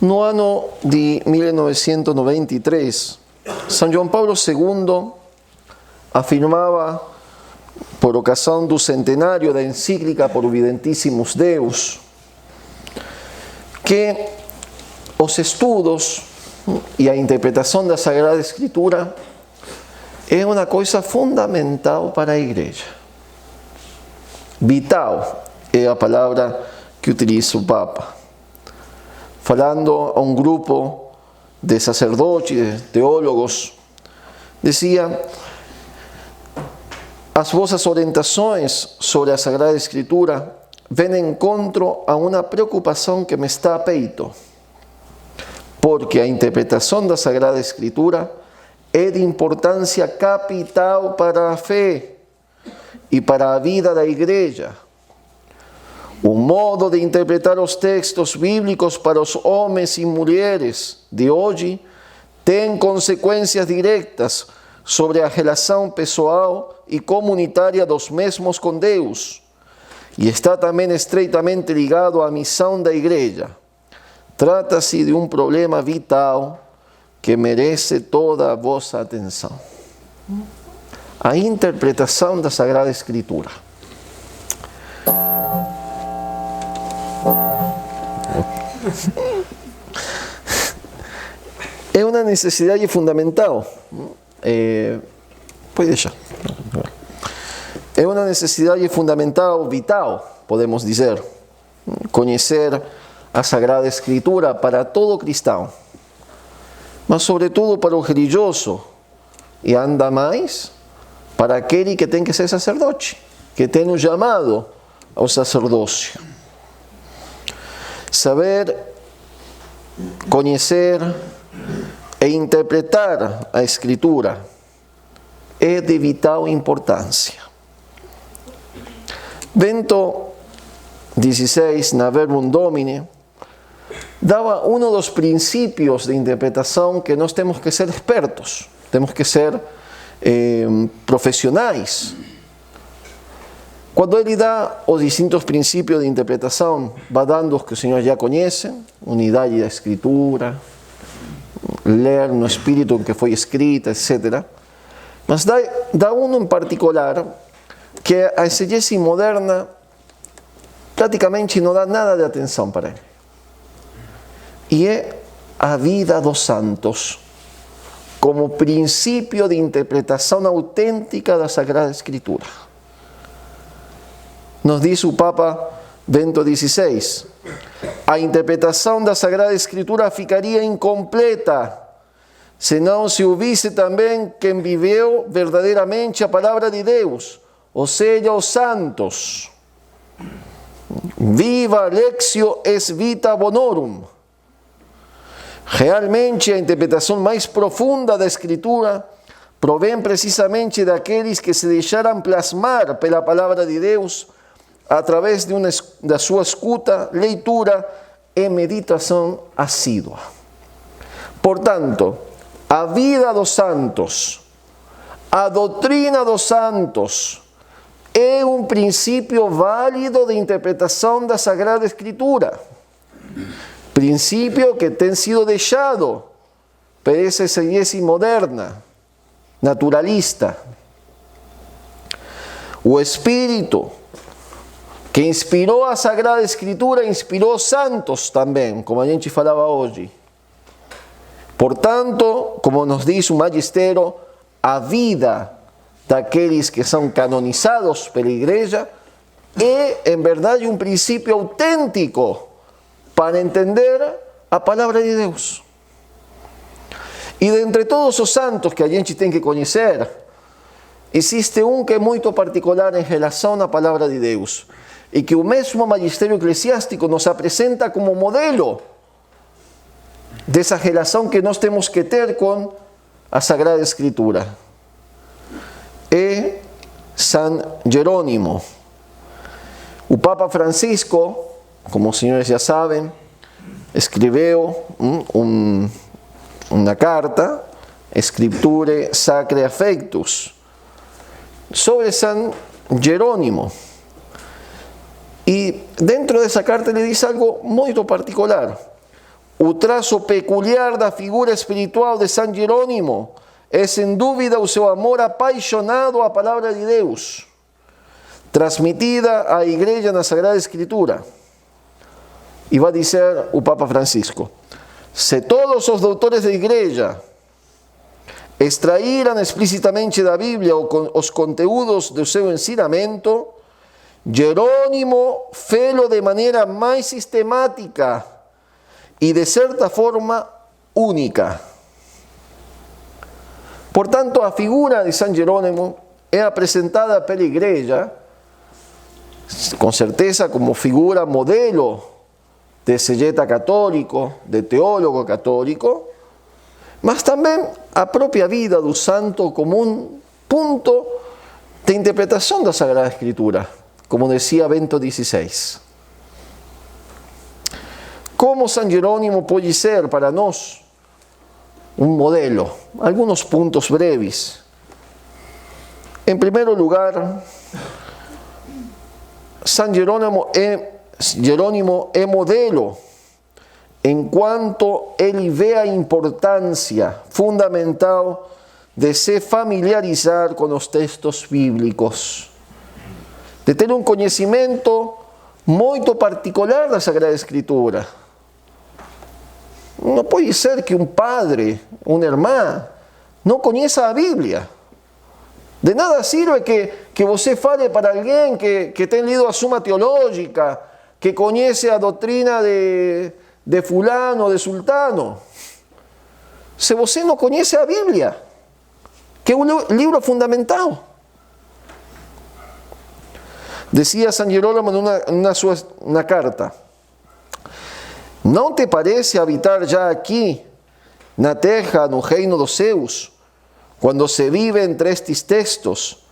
No anno di 1993, San João Paulo II afirmava, por ocasião do centenário da encíclica Providentissimus Deus, que os estudos e a interpretação da Sagrada Escritura é uma coisa fundamental para a igreja. Vital é a palavra que utiliza o Papa. Falando a um grupo de sacerdotes, de teólogos, dizia: as vossas orientações sobre a Sagrada Escritura vêm em encontro a uma preocupação que me está a peito, porque a interpretação da Sagrada Escritura é de importância capital para a fé e para a vida da igreja. O modo de interpretar os textos bíblicos para os homens e mulheres de hoje tem consequências diretas sobre a relação pessoal e comunitária dos mesmos com Deus, e está também estreitamente ligado à missão da igreja. Trata-se de um problema vital que merece toda a vossa atenção. A interpretação da Sagrada Escritura. É uma necessidade fundamental. Pode deixar. É uma necessidade fundamental, vital, podemos dizer, conhecer a Sagrada Escritura para todo cristão, mas sobretudo para o religioso, e ainda mais para aquele que tem que ser sacerdote, que tem um chamado ao sacerdócio. Saber, conhecer e interpretar a Escritura é de vital importância. Bento XVI, na Verbum Domini, dava um dos princípios de interpretação que nós temos que ser expertos, temos que ser profissionais. Quando ele dá os distintos princípios de interpretação, vai dando os que os senhores já conhecem: unidade da Escritura, ler no espírito em que foi escrita, etc. Mas dá um em particular que a exegese moderna praticamente não dá nada de atenção para ele. E é a vida dos santos, como princípio de interpretação autêntica da Sagrada Escritura. Nos diz o Papa Bento XVI: a interpretação da Sagrada Escritura ficaria incompleta se não se ouvisse também quem viveu verdadeiramente a palavra de Deus, ou seja, os santos. Viva Lectio es vita bonorum. Realmente a interpretação mais profunda da Escritura provém precisamente daqueles que se deixaram plasmar pela palavra de Deus através da sua escuta, leitura e meditação assídua. Portanto, a vida dos santos, a doutrina dos santos, é um princípio válido de interpretação da Sagrada Escritura. Princípio que tem sido deixado por essa exegese moderna, naturalista. O Espírito que inspirou a Sagrada Escritura inspirou santos também, como a gente falava hoje. Portanto, como nos diz o Magistério, a vida daqueles que são canonizados pela Igreja é, em verdade, um princípio autêntico para entender a palavra de Deus. E dentre todos os santos que a gente tem que conhecer, existe um que é muito particular em relação à palavra de Deus, e que o mesmo magistério eclesiástico nos apresenta como modelo dessa relação que nós temos que ter com a Sagrada Escritura. É San Jerônimo. O Papa Francisco, como os senhores já sabem, escreveu uma carta, Scripturae Sacrae Affectus, sobre San Jerônimo. E dentro dessa carta ele diz algo muito particular. o traço peculiar da figura espiritual de San Jerônimo é, sem dúvida, o seu amor apaixonado à palavra de Deus, transmitida à igreja na Sagrada Escritura. E vai dizer o Papa Francisco: se todos os doutores da igreja extraíram explicitamente da Bíblia os conteúdos do seu ensinamento, Jerônimo fez-lo de maneira mais sistemática e, de certa forma, única. Portanto, a figura de San Jerônimo é apresentada pela igreja, com certeza, como figura modelo de exegeta católico, de teólogo católico, mas também a própria vida do santo como um ponto de interpretação da Sagrada Escritura, como dizia Bento XVI. Como San Jerônimo pode ser para nós um modelo? Alguns pontos breves. Em primeiro lugar, San Jerônimo é modelo enquanto ele vê a importância fundamental de se familiarizar com os textos bíblicos, de ter um conhecimento muito particular da Sagrada Escritura. Não pode ser que um padre, uma irmã, não conheça a Bíblia. De nada sirve que você fale para alguém que tem lido a Suma Teológica, que conhece a doutrina de fulano, de sultano, se você não conhece a Bíblia, que é um livro fundamental. Dizia San Jerônimo na carta: não te parece habitar já aqui na terra, no reino dos céus, quando se vive entre estes textos,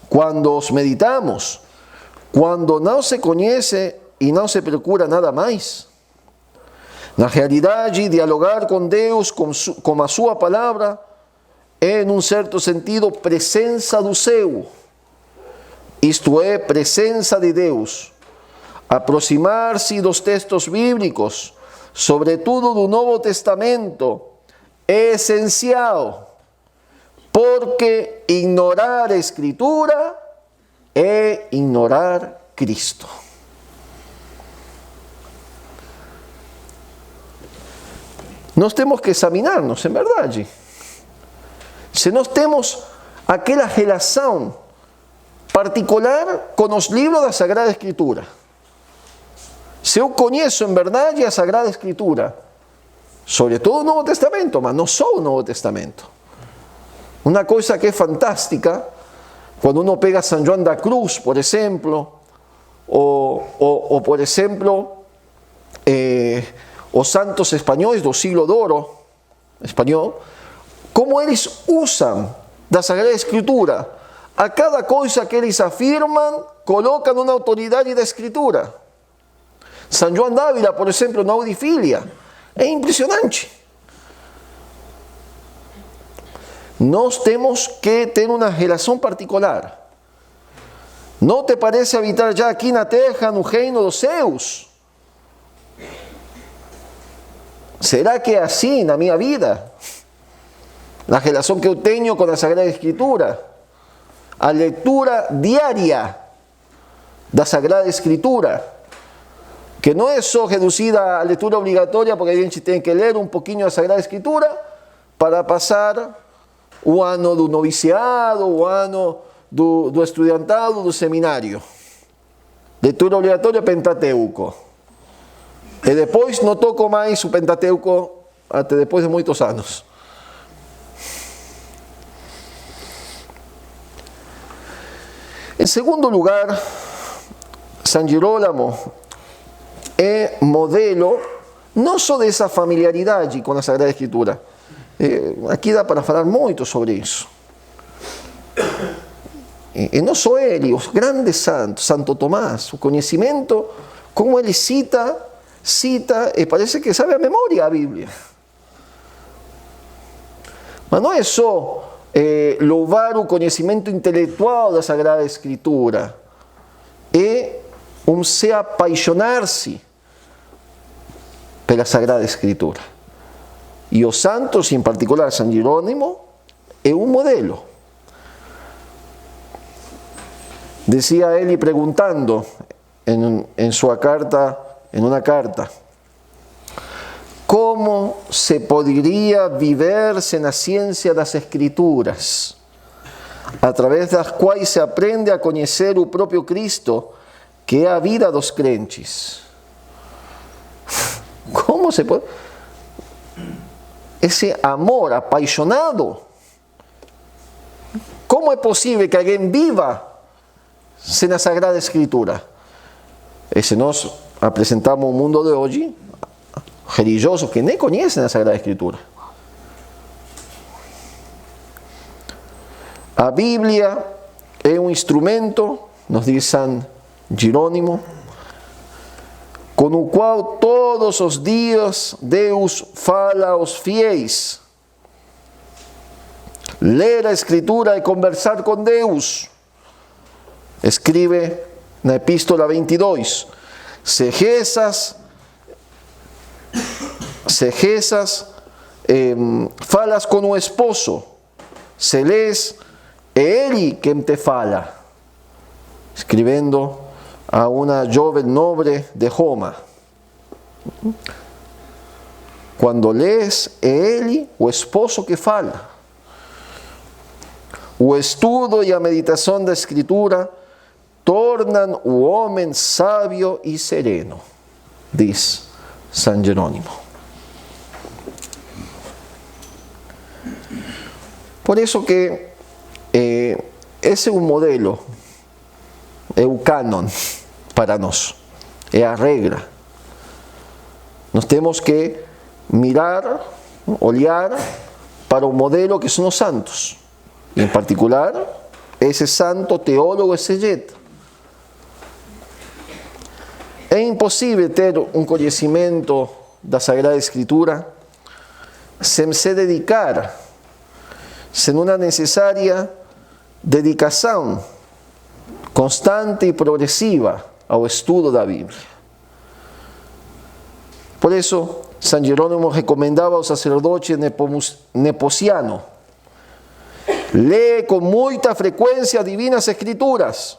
quando os meditamos, quando não se conhece e não se procura nada mais? Na realidade, dialogar com Deus, com a sua palavra, é, num certo sentido, presença do céu. Isto é, presença de Deus. Aproximar-se dos textos bíblicos, sobretudo do Novo Testamento, é essencial, porque ignorar a Escritura é ignorar Cristo. Nós temos que examinar-nos, em verdade. Se nós temos aquela relação particular com os livros da Sagrada Escritura. Se eu conheço em verdade a Sagrada Escritura, sobretudo o Novo Testamento, mas não só o Novo Testamento. Uma coisa que é fantástica, quando uno pega São João da Cruz, por exemplo, ou por exemplo, os santos espanhóis do siglo de ouro espanhol, como eles usam da Sagrada Escritura. A cada coisa que eles afirmam, colocam uma autoridade da Escritura. São João d'Ávila, por exemplo, na Audifilia, é impressionante. Nós temos que ter uma relação particular. Não te parece habitar já aqui na terra, no reino dos céus? Será que é assim na minha vida? Na relação que eu tenho com a Sagrada Escritura? A leitura diária da Sagrada Escritura, que não é só reduzida à leitura obrigatória, porque a gente tem que ler um pouquinho a Sagrada Escritura para passar o ano do noviciado, o ano do estudiantado, do seminário. Leitura obrigatória, Pentateuco. E depois não toco mais o Pentateuco até depois de muitos anos. Em segundo lugar, San Jerônimo é modelo não só dessa familiaridade com a Sagrada Escritura. Aqui dá para falar muito sobre isso. E não só ele, os grandes santos, Santo Tomás, o conhecimento, como ele cita, e parece que sabe a memória a Bíblia. Mas não é só louvar o conhecimento intelectual da Sagrada Escritura, é se apaixonar-se per la Sagrada Escritura. E os santos, in particolare San Jerónimo, è un modelo. Decía él y preguntando en una carta, ¿cómo se podría viverse na ciência das Escrituras, através das quais se aprende a conhecer o próprio Cristo, que é a vida dos crentes? ¿Cómo se puede? Ese amor apaixonado. ¿Cómo es posible que alguien viva sem a Sagrada Escritura? E se nós apresentamos o mundo de hoje, religiosos que nem conhecem a Sagrada Escritura. A Bíblia é um instrumento, nos diz San Jerônimo, com o qual todos os dias Deus fala aos fiéis. Ler a Escritura e conversar com Deus. Escribe na Epístola 22, se rezas, falas com o esposo, se lees, é ele quem te fala. Escrevendo a uma jovem nobre de Roma. Quando lees, é ele, o esposo, que fala. O estudo e a meditação da Escritura tornam o homem sábio e sereno, diz San Jerônimo. Por isso que esse é o modelo, é o cânon para nós, é a regra. Nós temos que mirar, olhar para o modelo que são os santos, e em particular esse santo teólogo exegeta. É impossível ter um conhecimento da Sagrada Escritura sem se dedicar, sem uma necessária dedicação constante e progressiva ao estudo da Bíblia. Por isso, San Jerônimo recomendava ao sacerdote Nepociano: lê com muita frequência Divinas Escrituras.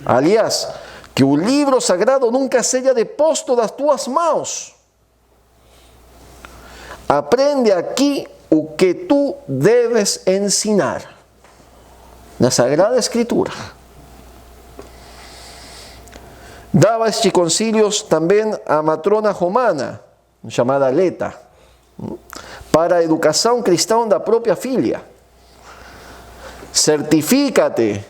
Aliás, que o livro sagrado nunca seja deposto das tuas mãos. Aprende aqui o que tu deves ensinar na Sagrada Escritura. Dava estes concílios também a matrona romana, chamada Leta, para a educação cristã da própria filha. Certifica-te,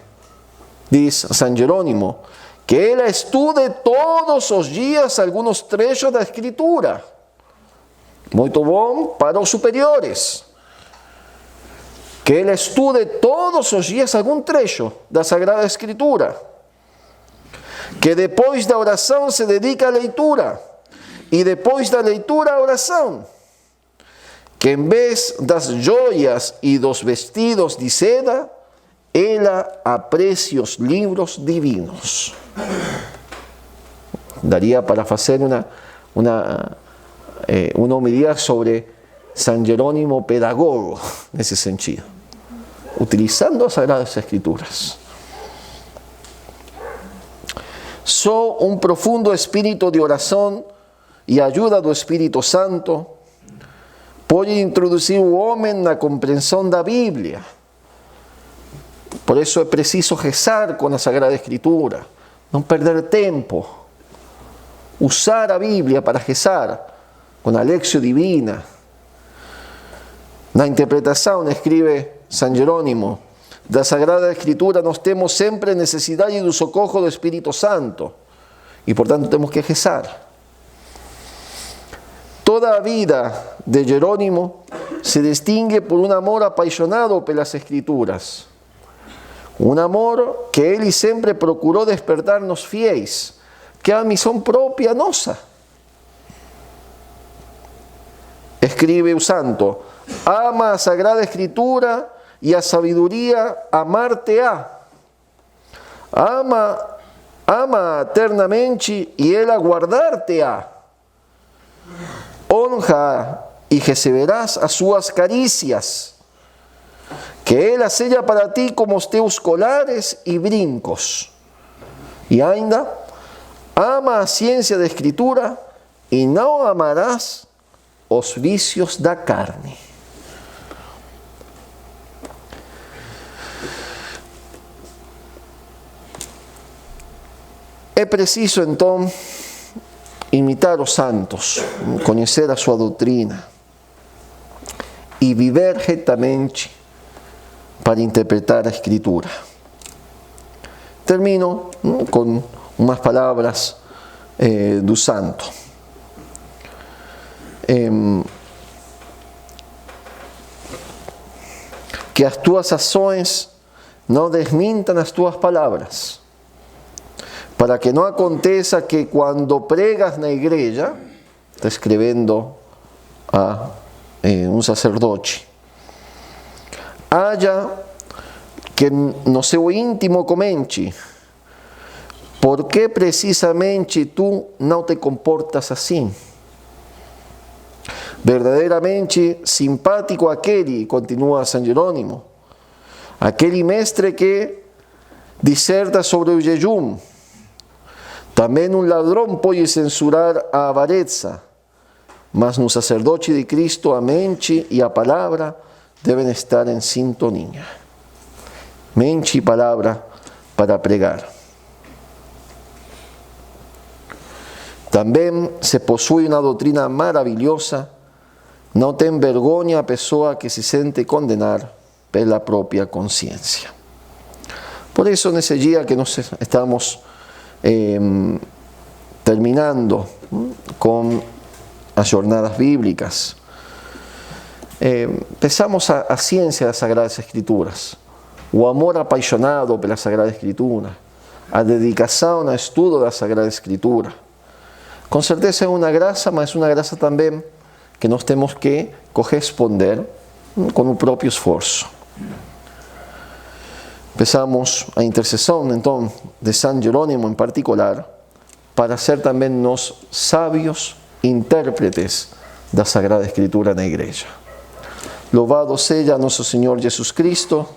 diz San Jerônimo, que ela estude todos os dias alguns trechos da Escritura. Muito bom para os superiores. Que ela estude todos os dias algum trecho da Sagrada Escritura. Que depois da oração se dedique à leitura. E depois da leitura à oração. Que em vez das joias e dos vestidos de seda, ela aprecie os livros divinos. Daria para fazer uma homilia sobre San Jerônimo pedagogo, nesse sentido, utilizando as Sagradas Escrituras. Só um profundo espírito de oração e ajuda do Espírito Santo pode introduzir o homem na compreensão da Bíblia. Por isso é preciso rezar com a Sagrada Escritura, não perder tempo, usar a Bíblia para rezar com a Lectio Divina. Na interpretação, escreve San Jerônimo, da Sagrada Escritura nós temos sempre necessidade do socorro do Espírito Santo e, portanto, temos que rezar. Toda a vida de Jerônimo se distingue por um amor apaixonado pelas Escrituras. Um amor que ele sempre procurou despertar nos fiéis, que é a missão própria nossa. Escribe o santo: ama a Sagrada Escritura e a sabedoria amar-te-á. Ama eternamente e ela guardar-te-á. honra e receberás as suas carícias, que ela seja para ti como os teus colares e brincos. E ainda, ama a ciência da Escritura e não amarás os vícios da carne. É preciso, então, imitar os santos, conhecer a sua doutrina e viver retamente para interpretar a Escritura. Termino com umas palavras do santo. Que as tuas ações não desmintam as tuas palavras, para que não aconteça que quando pregas na igreja, está escrevendo a um sacerdote, haja que no seu íntimo comente: por que precisamente tu não te comportas assim? Verdadeiramente simpático aquele, continua São Jerônimo, aquele mestre que disserta sobre o jejum. Também um ladrão pode censurar a avareza, mas no sacerdote de Cristo a mente e a palavra devem estar em sintonia. Mente e palavra para pregar. Também se possui uma doutrina maravilhosa, não tem vergonha a pessoa que se sente condenar pela própria consciência. Por isso, nesse dia que nós estamos terminando com as jornadas bíblicas, pensamos a ciência das Sagradas Escrituras, o amor apaixonado pela Sagrada Escritura, a dedicação ao estudo da Sagrada Escritura. Com certeza é uma graça, mas uma graça também que nós temos que corresponder com o próprio esforço. Pensamos a intercessão, então, de São Jerônimo em particular, para ser também nós sábios intérpretes da Sagrada Escritura na Igreja. Louvado seja nosso Senhor Jesus Cristo.